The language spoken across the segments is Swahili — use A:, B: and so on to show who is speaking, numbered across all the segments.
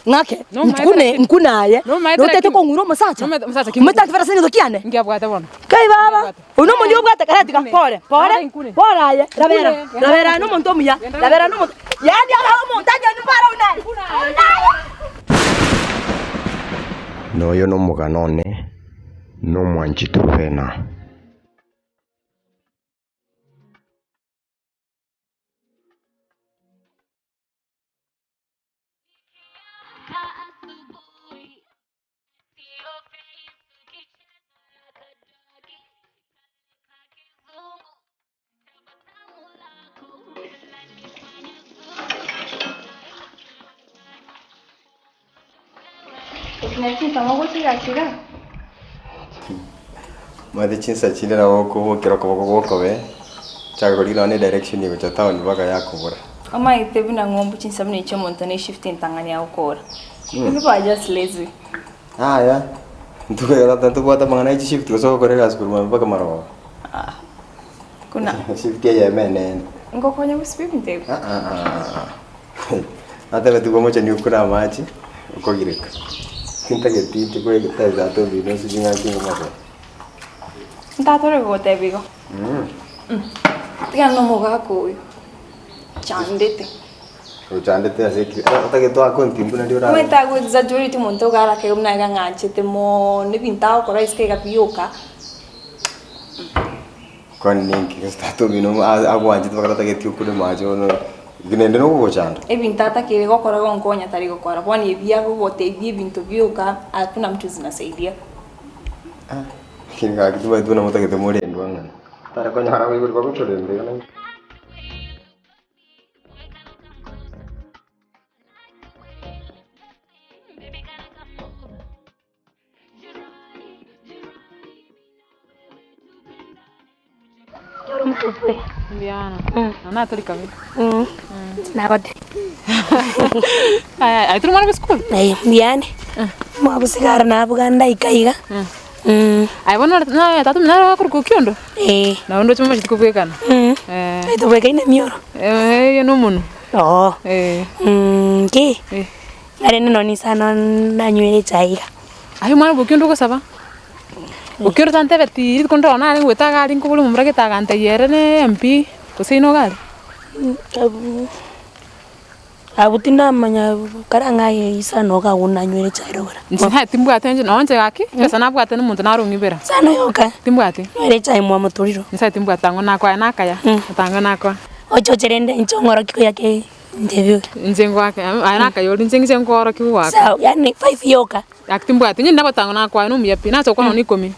A: ngake nkunaye notete ko nguro musacha mumeta kivera sini dokiane
B: ngiyabwate bona
A: kai baba uno munyo ubwate karati ka pole aye rabera no muntu omuya rabera no muntu yani ala umuntu ajya nubara unai
C: noyo no muganone no mwanchi trubena Made chinsa chile na woko kero ko be chagori na ne direction ni cha town baga yakubura
D: ama itebi na ngombu chinsa mne icho montane shifting tangani akora people are just lazy
C: ya ntuko ya tanto bota mangana ichi shift so ko rega school ma baga maro
D: kuna
C: shift ya menen
D: ngokonya usipi mtebi
C: ata vetu como cha ni ukuna machi uko gireka kinta ke titi ko eta za to video si jinga kinga maro
D: ntatore go tebigo tiga no moga ko chandete
C: uchandete asiki ata ke to akonti mbuna ndio ra
D: meta go exaggerate monto gara ke umna ga ngachete mo ne pintao ko rais ke kapioka
C: kon ninki ke stato bino agwanji to kata ke tiu kule majo no ginende no go chanda
D: e pintata ke go kora go nkonya tari go kora bwani ebia go goteithie bintu bioka hakuna mtu zinasaidia
C: kinga kitu bado na mutake temore ndwanga tara konya hara go ibu ko chore ndega na
A: mtupe
B: Biana ana tori kami
A: na kote
B: ay tu mana school
A: ay biane mo abu sigara na abu ganda ikaiga
B: ay bona na tatu na ko Okiondo na ndo chuma chituko kana
A: ay to weka ina mioro
B: yo no muno
A: ke are no ni sana na nywele chaiga
B: ay mana Okiondo ko saba Okiondo tante beti kondo na ni weta gari nkubulu mumra ke tagante yere ne MP ko sino gari abutina
A: manya karanga isa no ga una nywele chairo bara
B: nsa timbu atenje no nje gaki pesa na bwate ni muntu na rungibera
A: sana yoka
B: timbu ati
A: nywele chai mwa muturiro
B: nsa timbu atango na kwa na kaya atango na kwa
A: ocho cherende nchongoro kiko yake ndevyo
B: njengo wake ana kayo njengi ngoro kiwa
A: sawa yani 5 yoka
B: akitimbu ati nyinda batango na kwa no miyapi na to kono ni komi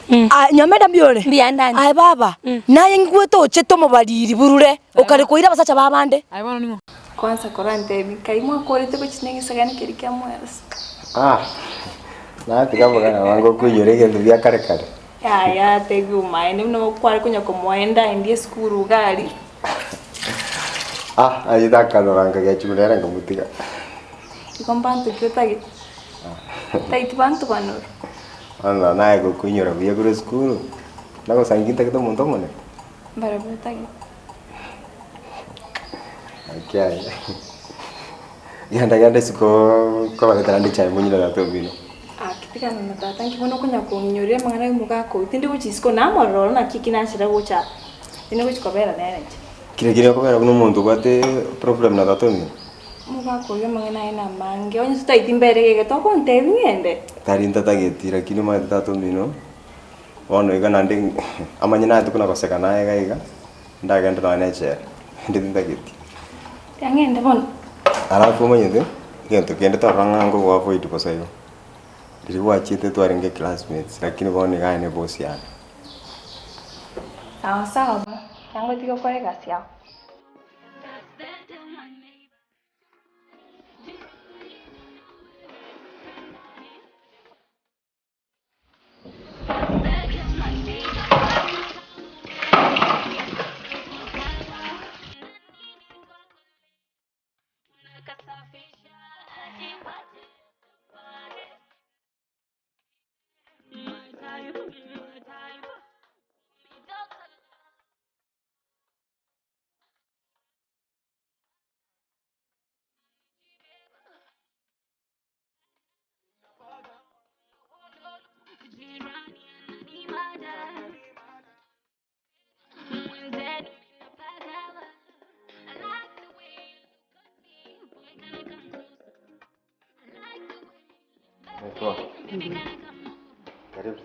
A: nyameda biore biandani ai baba naye ngweto cheto mobaliri burure okare koira basacha babande
B: ai bono ningo
D: kwanza korante kaimwa korete ko chinenge sagani kerikia mweras
C: na tika bogana wango kuyorege ndubya kare
D: ya tegu maende no kwari kunya ko mwenda ndie skuru gari
C: ayida kaloranga ya chulera ngamutiga
D: ikombantu kyotagi taiti bantu banoro
C: ana nae go kunyora bya kure skuru nako sangita kito muntu mone
D: bara butagi
C: okay yanda siko ko bagata ndi chai munyira da to bino
D: kipika na tata nkibono kunya ko nyore mangana muga ko tindi ko chisiko na mororo na kikina shira gocha tindi ko chikobera na nje
C: kire ko bera kuno muntu bate problem na dato ni
D: muga ko yo mangana ina mange onye tutai timbere ke to konte ngende
C: tari ntata getira kino ma dato bino ono iga nande amanyina atu kuna koseka naye gaiga ndaga ndo na neche ndi ndageti
D: yangende bon
C: alafu manyende ngento kende to rangango wa void posayo ndiriwa chite to arenge classmates lakini bone gaine boss yana
D: sawa ba yango tiko kwa kasi yao
C: Poa. Karibu.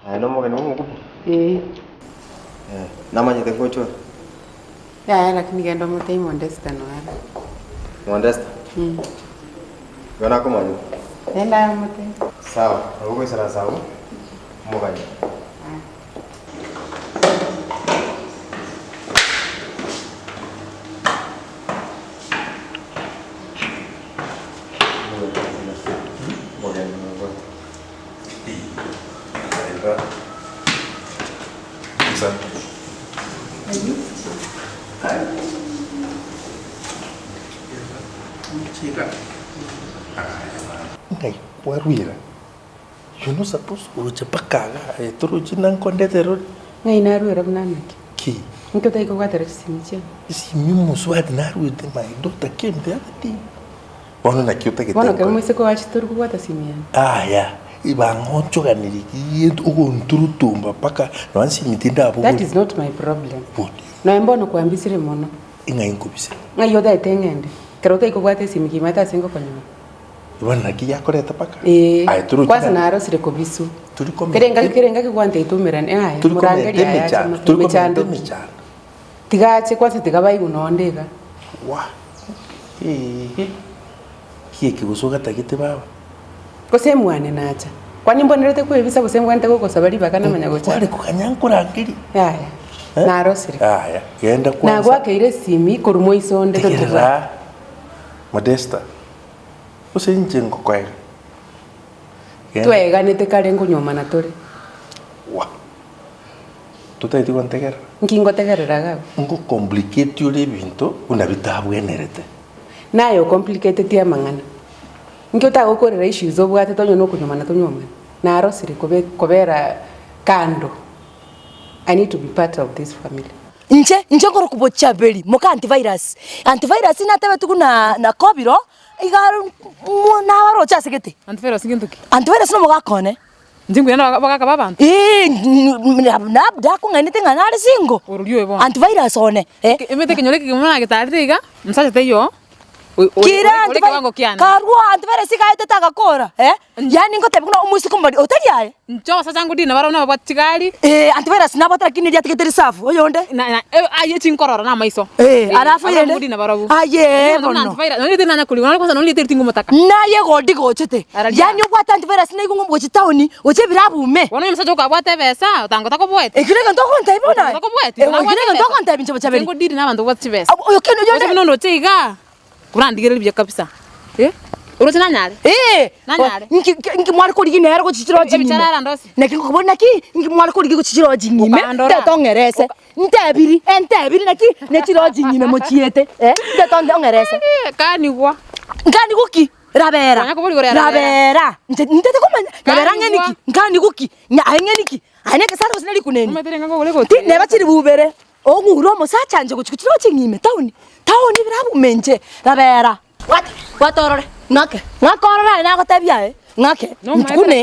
C: Haya, mgeni wangu mkubwa. Namanyite kuchwa.
E: Lakini gendo mutei Modesta no ara.
C: Modesta? Yona kumanyu.
E: Nenda mutei.
C: Sawa, uko sara sawa. Mugani.
F: Ngai, warwira. You're not supposed to go pakaga. Toro chinang konde teror.
E: Ngai narwira mnanaki.
F: Ki.
E: Nko tai ko kwatara simche.
F: Si mimi swad narwira my daughter came the other day. Wana na kiuta ke.
E: Wana kama mwese ko wachi toro ko kwata simien.
F: Ya. Iba ngoncho ganiriki uko nturutumba paka no ansi mitinda abo.
E: That is not my problem.
F: What?
E: No embono ko ambisire mono.
F: Inga inkubise.
E: Ngai yoda etengende. Kero tai ko kwata simiki mata singo konyo.
F: Iwana ki yakoreta paka.
E: Kwanza naro sire ko bisu. Kerenga ki kwante itumirane aya.
F: Murangeri aya.
E: Mechando. Tigache kwanza tigabai unondega.
F: Wa. Kieki gusoga tagite baba.
E: Kosemwane nacha. Kwani mbonerete kwebisa kosemwane ko sabari bakana manyagocha.
F: Wale kukanyankurangiri.
E: Aya. Naro sire.
F: Aya. Genda kwanza.
E: Na gwakeire simi korumo isonde
F: totiba. Modesta. Usenje ngokwega.
E: Twega nete kare ngunyoma na tore.
F: Wa. Tutaiti kwantegera.
E: Nkingo tegerera gawe.
F: Ngo complicate yule bintu unabitabu enerete.
E: Nayo complicated ya mangana. Nki utagokorera issues obwate tonyo no kunyoma na tonyoma. Na arosire kobera kando. I need to be part of this family.
A: Nje ngoro ku Bochaberi moka Antivirus. Antivirus ina tebe tuku na Kobiro igaru na waro cha segete.
B: Antivirus ngintuki.
A: Antivirus no moga kone.
B: Ndingu yana baka babantu.
A: Na ku ngani tenga na singo.
B: Urulio ebo.
A: Antivirus one.
B: Emete kinyole kimona gitaririga. Msacha teyo.
A: Kira karua Antivirus ikaite takakora. Yani ngote kuna umusi kumbadi otariaye.
B: Njo sasa ngudi na barona babatigari.
A: Antivirus na batara kiniri atikete reserve oyonde.
B: Na aye chinkorora na maiso.
A: Arafu yende.
B: Ngudi na barabu.
A: Aye.
B: Antivirus. Noni tena na kuliwa kwanza noni tete tingu mutaka.
A: Na ye godi gochete. Yani ukwata Antivirus na igungu gochi tauni. Oche birabume.
B: Wana msacha ukabwate besa utangota ko bwete.
A: Ekirega ndoko ntaibona.
B: Ndoko bwete.
A: Ekirega ndoko ntaibinche Bochaberi.
B: Ngudi na bantu bwate besa.
A: Oyo keno yonde.
B: Oche nondo teiga. Kurandigere bya kabisa. Uroche nanyare? Nanyare.
A: Nki mwari kuri ginero gochichiro jingime.
B: Ebichara ndosi.
A: Neki ngokubona ki nki mwari kuri gochichiro jingime. Ndetongerese. Ntebiri naki nechiro jingime mochiete. Ndetongerese.
B: Kanigwa.
A: Ngani guki? Rabera. Rabera. Ntete komanya. Rabera ngeniki. Ngani guki? Nya ngeniki. Aneke saro sinali kuneni.
B: Umeterenga ngole goti.
A: Neba chiri bubere. Onguro mosachanje gochichiro jingime tauni. Tauni birabumenje. Rabera. What orore? Ngake. Ngakorora na gotabia ngake.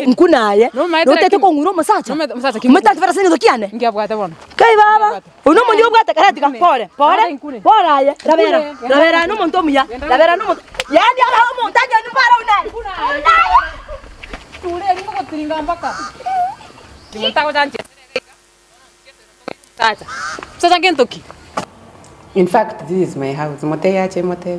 A: Nkunaye. Notete ko nguro musacha. Meta Antivirus ni dokiane.
B: Ngiabwate bona.
A: Kai baba. Uno munyo ubwate karati ka pole. Pole aye. Rabera no monto muya. Rabera no monto. Yani ala montaje ni para unai.
B: Tule ngo kotiringa mpaka. Nimotaka janche. Sasa. Sasa ngentoki.
E: In fact, this is my house. Mote yache mote.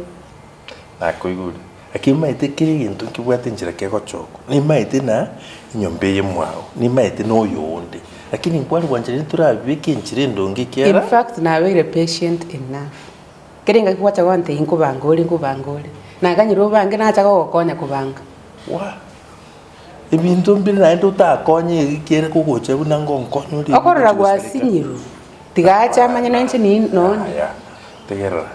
F: Nakoigura. Akimaite kiri gintu kibwate njira kego choko. Ni maite na nyombe ye mwao. Ni maite no yonde. Lakini nkwali wanjire turabike njire ndonge kiara.
E: In fact, na very patient enough. Kirenga kwacha wante inkubangole. Na ganyiro bange na acha gokonya kubanga.
F: Wa. Ebintu mbili na ndo takonye ikere kugoche bunango nkonyo ri.
E: Okorora gwasinyiro. Tigacha manyana nche ni no.
F: Tegera.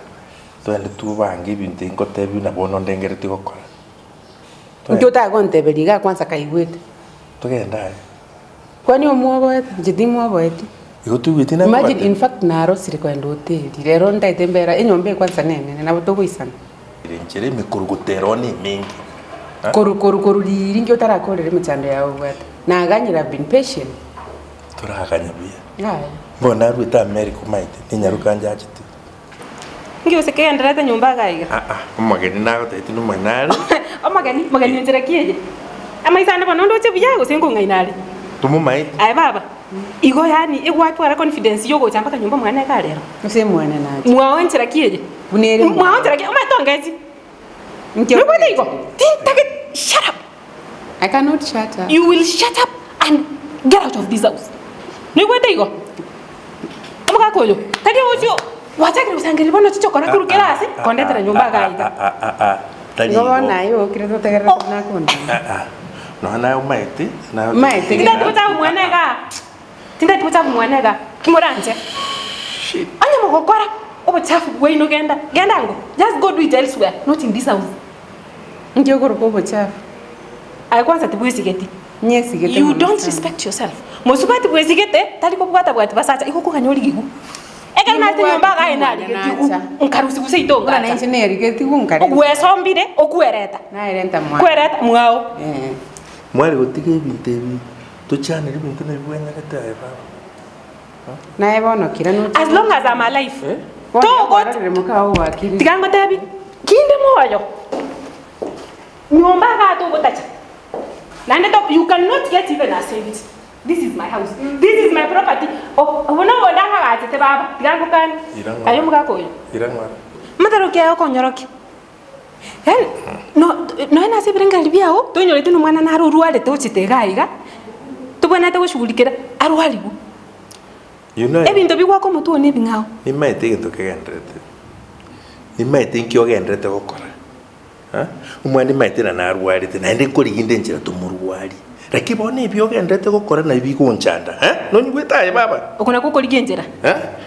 F: Twende tubange ibintu inkotebi na bono ndengereti gokora.
E: Ndio utagontebeliga kwanza kaigwete.
F: Tugenda.
E: Kwani omwoboete, njidi mwoboete.
F: Igotugwite na.
E: Imagine in fact naro siri kwenda hoteli. Rero ndaitembera enyombe kwanza nene na butoguisana.
F: Irenjere mikurugutero ni mingi.
E: Koru riri ngyo tarakorere mchando yawe bwata. Na aganyira been patient.
F: Turaganya bia.
E: Haya.
F: Mbona ruita America maite ni nyarukanja achite.
E: Ngyo sekenda rata nyumba gaiga.
F: Umageni nago taiti no manari.
G: magani njira kieje. Ama isana bana ndo chebuya gosengo ngainali.
F: Tumu mai.
G: Ai baba. Igo yani igwatwara confidence yogo chamba kanyumba mwana ka lero.
E: Use mwana naje.
G: Mwa njira kieje.
E: Bunere.
G: Mwa njira kieje. Uma tongezi.
E: Nkyo.
G: Nobody go. Shut up.
E: I cannot shut up.
G: You will shut up and get out of this house. Nobody go. Amuka koyo. Tadi ojo. Wachakire usangire bono chichokora kuru kelasi. Kondetera nyumba gaita.
E: No nayo kireto tegera na konda.
F: No na umaiti. Na
E: maiti.
G: Tinda tuta mwanega. Tinda tuta mwanega. Kimoranje. Shit. Anya mugokora. Obo chafu weino genda. Genda ngo. Just go do it elsewhere, not in this house.
E: Ndio goropo obo chafu.
G: Ai kwanza tibwesigeti.
E: Nyesigeti.
G: You don't respect yourself. Mosubati bwesigete tali ko bwata bwati basacha iko kanyoli gigu. Eka na tinyomba ga enali geti. Nkarusi kuseito
E: ngara. Na engineer geti kunkari.
G: Ogwesombire okuereta.
E: Na erenta mwa.
G: Kuereta mwao.
F: Mwari gotike bintebi. Tuchane bintu na bwenya kata baba.
E: Na ebono kira no.
G: As long as I'm alive. To
E: go mukao wakiri.
G: Tigango tebi. Kinde moyo. Nyomba ga to gotacha. Nande to you cannot get even a savings. This is my house. This is my property. Oh, wona wona ga tete baba. Tigango kan. Ayo muka koyo.
F: Irangwa.
G: Mataro ke ko nyoroki. No ina se brenga libiao. To nyore tinu mwana na ruruale to chitega iga. To bona te gushugulikira arwalibu.
F: You know.
G: Ebinto bigwa ko mutu one bingao.
F: Nimaite gintu kegendrete. Nimaite nkyo gendrete gukora. Umwana nimaite na arwarite na ndi kuriginde njira tumurwari. Rakibone ibyo gendrete gukora na ibigunchanda, no nyigwetaye baba.
G: Ukona ko kurigenjera.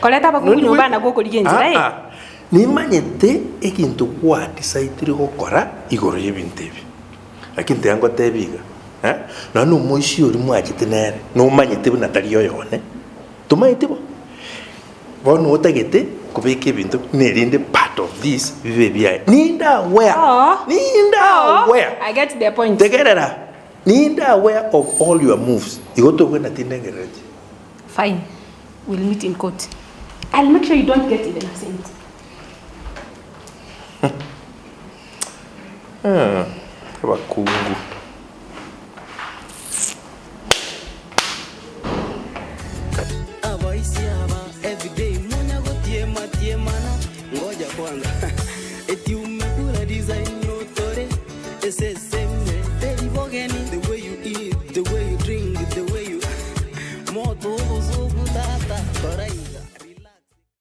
G: Koleta ba kunyumba na ko kurigenjera
F: Nimanyete ekintu kwa decide gukora igoro y'ibintebi. Akintu yango tebiga. Na no muishi uri mwagitenere. No manyete binatariyo yone. Tumaite bo. Bono otagete kubeke bintu nerinde part of this vive bia. Ninda where? Ninda where?
G: I get the point.
F: Tegerera. Ninda aware of all your moves. You go to when atinengereje.
G: Fine. We'll meet in court. I'll make sure you don't get even a cent.
F: Bakungu.
H: Ngoja kwanza eti umekula design yotore SS